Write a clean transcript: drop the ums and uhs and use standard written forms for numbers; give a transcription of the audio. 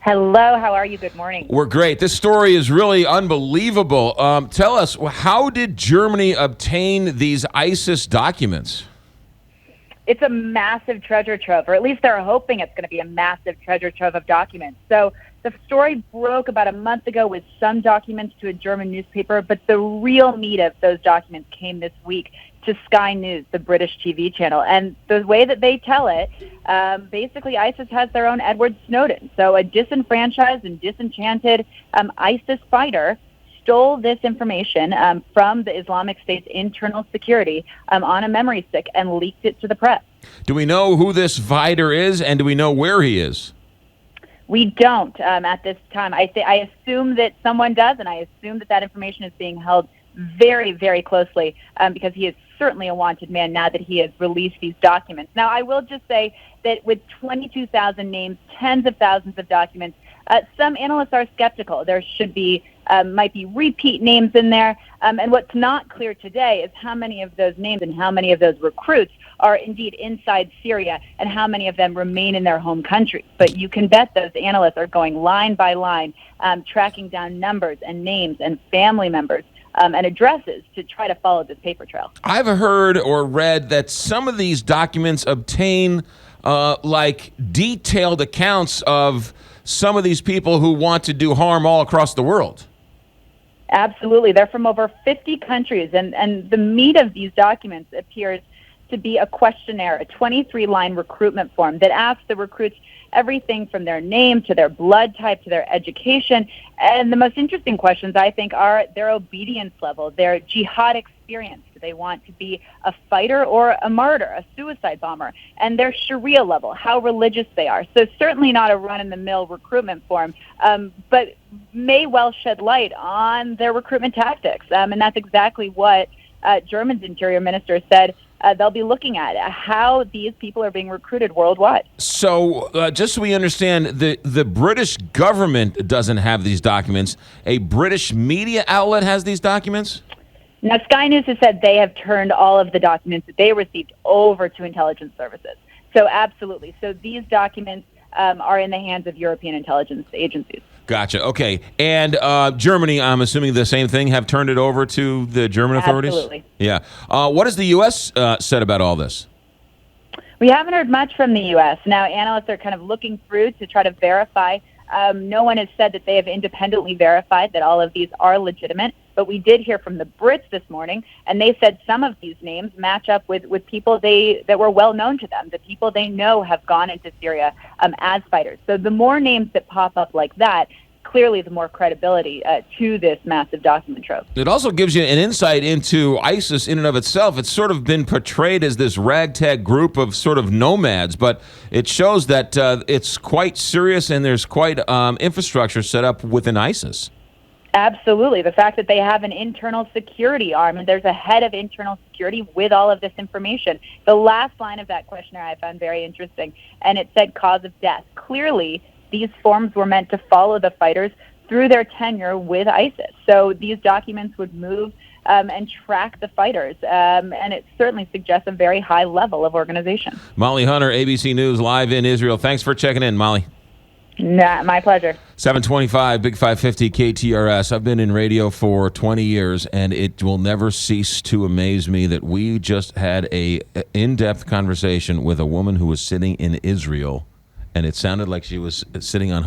Hello, how are you? Good morning. We're great. This story is really unbelievable. Tell us, how did Germany obtain these ISIS documents? It's a massive treasure trove, or at least they're hoping it's going to be a massive treasure trove of documents. So the story broke about a month ago with some documents to a German newspaper, but the real meat of those documents came this week to Sky News, the British TV channel. And the way that they tell it, basically ISIS has their own Edward Snowden. So a disenfranchised and disenchanted ISIS fighter stole this information from the Islamic State's internal security on a memory stick and leaked it to the press. Do we know who this fighter is, and do we know where he is? We don't at this time. I assume that someone does, and I assume that that information is being held very, very closely because he is certainly a wanted man now that he has released these documents. Now, I will just say that with 22,000 names, tens of thousands of documents, some analysts are skeptical. There might be repeat names in there. And what's not clear today is how many of those names and how many of those recruits are indeed inside Syria and how many of them remain in their home countries. But you can bet those analysts are going line by line, tracking down numbers and names and family members and addresses to try to follow this paper trail. I've heard or read that some of these documents obtain like detailed accounts of some of these people who want to do harm all across the world. Absolutely. They're from over 50 countries, and the meat of these documents appears to be a questionnaire, a 23-line recruitment form that asks the recruits everything from their name to their blood type to their education. And the most interesting questions, I think, are their obedience level, their jihad experience. Do they want to be a fighter or a martyr, a suicide bomber? And their Sharia level, how religious they are. So certainly not a run-in-the-mill recruitment form, but may well shed light on their recruitment tactics. And that's exactly what Germany's interior minister said they'll be looking at, how these people are being recruited worldwide. So just so we understand, the British government doesn't have these documents. A British media outlet has these documents? Now, Sky News has said they have turned all of the documents that they received over to intelligence services. So absolutely. So these documents are in the hands of European intelligence agencies. Gotcha. Okay. And Germany, I'm assuming the same thing, have turned it over to the German authorities? Absolutely. Yeah. What has the U.S. Said about all this? We haven't heard much from the U.S. Now, analysts are kind of looking through to try to verify. No one has said that they have independently verified that all of these are legitimate. But we did hear from the Brits this morning, and they said some of these names match up with people that were well known to them, the people they know have gone into Syria as fighters. So the more names that pop up like that, clearly the more credibility to this massive document trove. It also gives you an insight into ISIS in and of itself. It's sort of been portrayed as this ragtag group of sort of nomads, but it shows that it's quite serious and there's quite infrastructure set up within ISIS. Absolutely. The fact that they have an internal security arm and there's a head of internal security with all of this information. The last line of that questionnaire I found very interesting, and it said cause of death. Clearly, these forms were meant to follow the fighters through their tenure with ISIS. So these documents would move and track the fighters, and it certainly suggests a very high level of organization. Molly Hunter, ABC News, live in Israel. Thanks for checking in, Molly. Nah, my pleasure. 725, Big 550 KTRS. I've been in radio for 20 years, and it will never cease to amaze me that we just had a in-depth conversation with a woman who was sitting in Israel, and it sounded like she was sitting on